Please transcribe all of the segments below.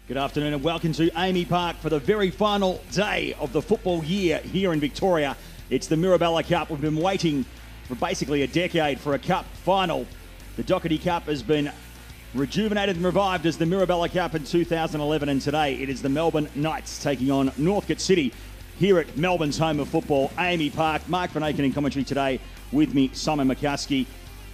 Good afternoon and welcome to Amy Park for the very final day of the football year here in Victoria. It's the Mirabella Cup. We've been waiting for basically a decade for a cup final. The Doherty Cup has been rejuvenated and revived as the Mirabella Cup in 2011, and today it is the Melbourne Knights taking on Northcote City here at Melbourne's home of football, Amy Park. Mark Van Aken in commentary today with me, Simon McCuskey.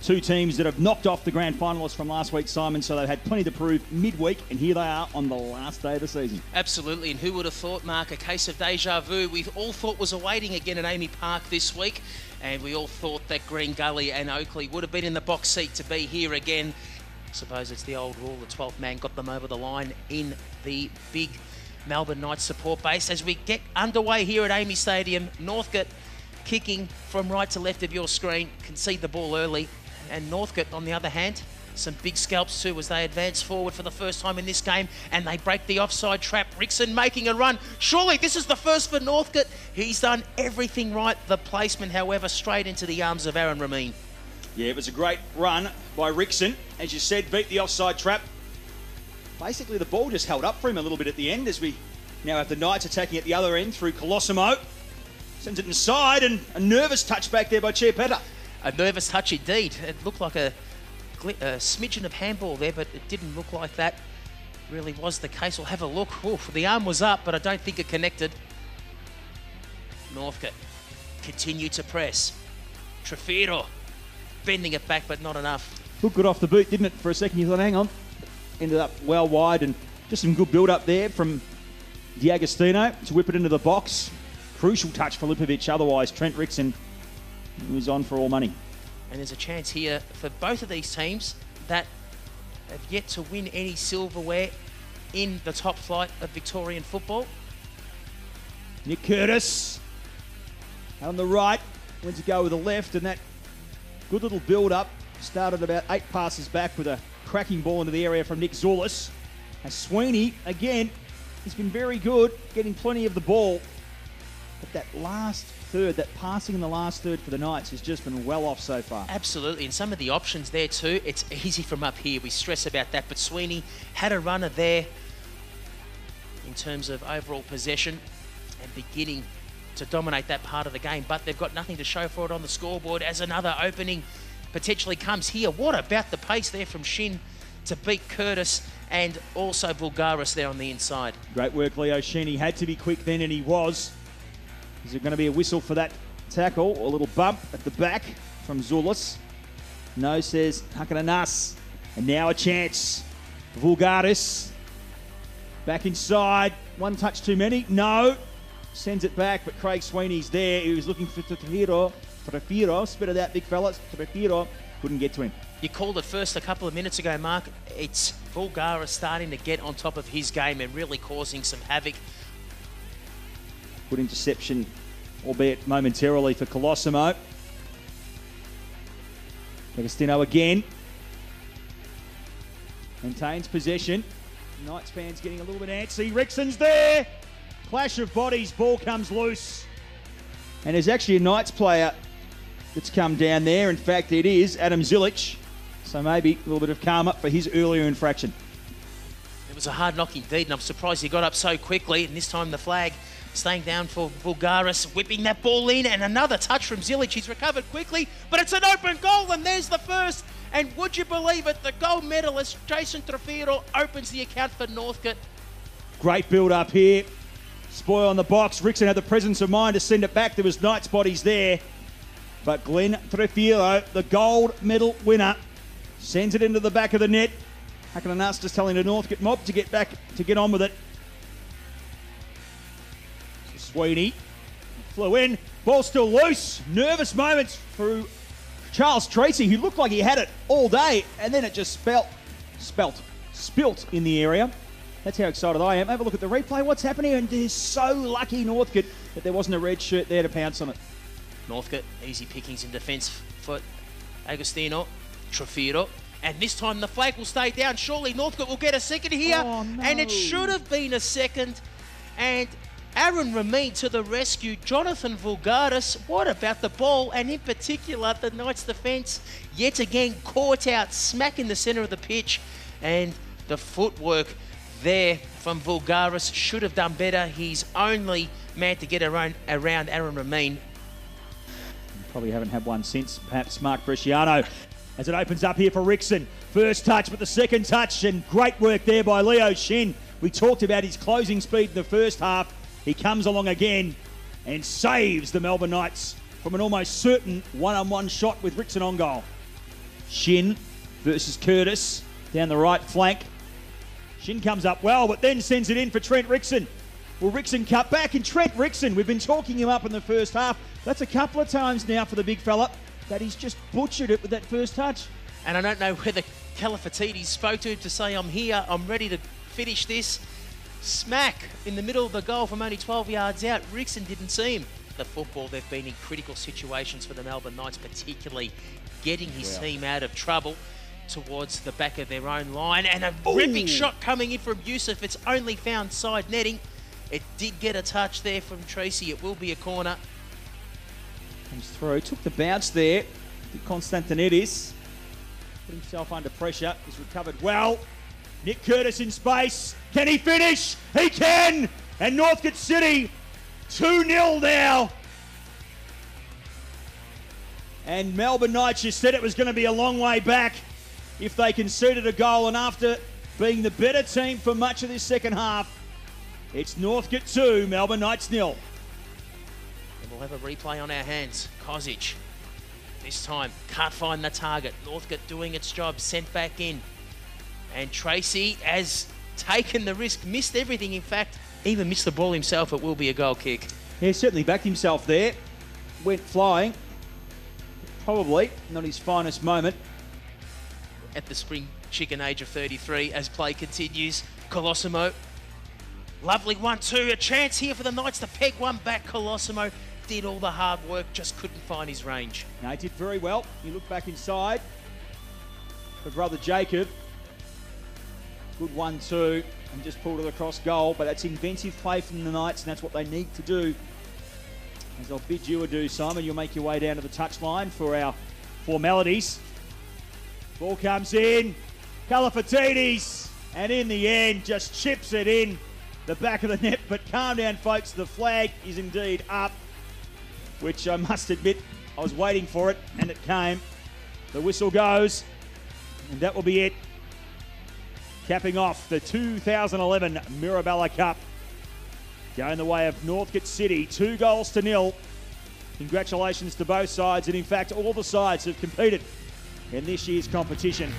Two teams that have knocked off the grand finalists from last week, Simon, so they've had plenty to prove midweek, and here they are on the last day of the season. Absolutely, and who would have thought, Mark, a case of deja vu we all thought was awaiting again at Amy Park this week, and we all thought that Green Gully and Oakley would have been in the box seat to be here again. I suppose it's the old rule, the 12th man got them over the line in the big Melbourne Knights support base. As we get underway here at Amy Stadium, Northcote kicking from right to left of your screen, concede the ball early. And Northcote, on the other hand, some big scalps too as they advance forward for the first time in this game, and they break the offside trap. Rickson making a run. Surely this is the first for Northcote. He's done everything right. The placement, however, straight into the arms of Aaron Ramin. Yeah, it was a great run by Rickson. As you said, beat the offside trap. Basically, the ball just held up for him a little bit at the end as we now have the Knights attacking at the other end through Colosimo. Sends it inside, and a nervous touchback there by Chiapetta. A nervous touch indeed. It looked like a smidgen of handball there, but it didn't look like that really was the case. We'll have a look. Oof, the arm was up, but I don't think it connected. Northcote continue to press. Trafiro bending it back, but not enough. Looked good off the boot, didn't it? For a second, you thought, hang on. Ended up well wide, and just some good build-up there from D'Agostino to whip it into the box. Crucial touch for Lipovic. Otherwise, Trent Rickson was on for all money. And there's a chance here for both of these teams that have yet to win any silverware in the top flight of Victorian football. Nick Curtis on the right, went to go with the left, and that good little build-up started about 8 passes back with a cracking ball into the area from Nick Zulis. As Sweeney, again, has been very good, getting plenty of the ball. But that last third, that passing in the last third for the Knights has just been well off so far. Absolutely, and some of the options there too, it's easy from up here. We stress about that, but Sweeney had a runner there in terms of overall possession and beginning to dominate that part of the game, but they've got nothing to show for it on the scoreboard as another opening potentially comes here. What about the pace there from Shin to beat Curtis and also Bulgaris there on the inside? Great work, Leo Shin. He had to be quick then, and he was. Is there going to be a whistle for that tackle? A little bump at the back from Zulis. No, says Hakananas. And now a chance. Vulgaris. Back inside. One touch too many. No. Sends it back, but Craig Sweeney's there. He was looking for Trafiro. Spit it out, big fella. Trafiro couldn't get to him. You called it first a couple of minutes ago, Mark. It's Vulgaris starting to get on top of his game and really causing some havoc. Good interception, albeit momentarily, for Colosimo. Agostino again. Maintains possession. Knights fans getting a little bit antsy. Rickson's there. Clash of bodies. Ball comes loose. And there's actually a Knights player that's come down there. In fact, it is Adam Zilic. So maybe a little bit of karma for his earlier infraction. It was a hard knock indeed, and I'm surprised he got up so quickly. And this time the flag staying down for Bulgaris, whipping that ball in, and another touch from Zilic. He's recovered quickly, but it's an open goal, and there's the first. And would you believe it, the gold medalist, Jason Trafiro, opens the account for Northcote. Great build up here. Spoil on the box. Rickson had the presence of mind to send it back. There was Knights bodies there. But Glenn Trafiro, the gold medal winner, sends it into the back of the net. Hakananas just telling the Northcote mob to get on with it. Sweeney flew in, ball still loose. Nervous moments through Charles Tracy, who looked like he had it all day, and then it just spilt in the area. That's how excited I am. Have a look at the replay. What's happening? And they're so lucky, Northcote, that there wasn't a red shirt there to pounce on it. Northcote, easy pickings in defence for Agostino. Trafiro. And this time the flag will stay down. Surely Northcote will get a second here. Oh, no. And it should have been a second. And Aaron Ramin to the rescue. Jonathan Vulgaris, what about the ball? And in particular, the Knights defence yet again caught out smack in the centre of the pitch. And the footwork there from Vulgaris. Should have done better. He's only man to get around Aaron Ramin. Probably haven't had one since, perhaps Mark Bresciano. As it opens up here for Rickson. First touch, but the second touch, and great work there by Leo Shin. We talked about his closing speed in the first half. He comes along again and saves the Melbourne Knights from an almost certain one-on-one shot with Rickson on goal. Shin versus Curtis down the right flank. Shin comes up well, but then sends it in for Trent Rickson. Will Rickson cut back? And Trent Rickson, we've been talking him up in the first half. That's a couple of times now for the big fella that he's just butchered it with that first touch. And I don't know whether Calafatidis spoke to him to say, I'm here, I'm ready to finish this. Smack in the middle of the goal from only 12 yards out. Rickson didn't see him. The football, they've been in critical situations for the Melbourne Knights, particularly getting his team out of trouble towards the back of their own line. And a ripping shot coming in from Yusuf. It's only found side netting. It did get a touch there from Tracy. It will be a corner. Comes through, took the bounce there. Constantinidis put himself under pressure. He's recovered well. Nick Curtis in space. Can he finish? He can! And Northcote City 2-0 now. And Melbourne Knights, you said it was going to be a long way back if they conceded a goal. And after being the better team for much of this second half, it's Northcote 2, Melbourne Knights 0. And we'll have a replay on our hands. Kozic, this time, can't find the target. Northcote doing its job, sent back in. And Tracy has taken the risk, missed everything, in fact, even missed the ball himself. It will be a goal kick. Yeah, certainly backed himself there. Went flying. Probably not his finest moment. At the spring chicken age of 33, as play continues, Colosimo. Lovely 1-2, a chance here for the Knights to peg one back. Colosimo did all the hard work, just couldn't find his range. No, he did very well. You look back inside for brother Jacob. Good 1-2 and just pulled it across goal, but that's inventive play from the Knights, and that's what they need to do. As I'll bid you adieu, Simon, you'll make your way down to the touchline for our formalities. Ball comes in, Calafatidis, and in the end just chips it in the back of the net. But calm down, folks, the flag is indeed up, which I must admit I was waiting for it, and it came. The whistle goes, and that will be it. Capping off the 2011 Mirabella Cup. Going the way of Northcote City, 2-0. Congratulations to both sides, and in fact all the sides have competed in this year's competition.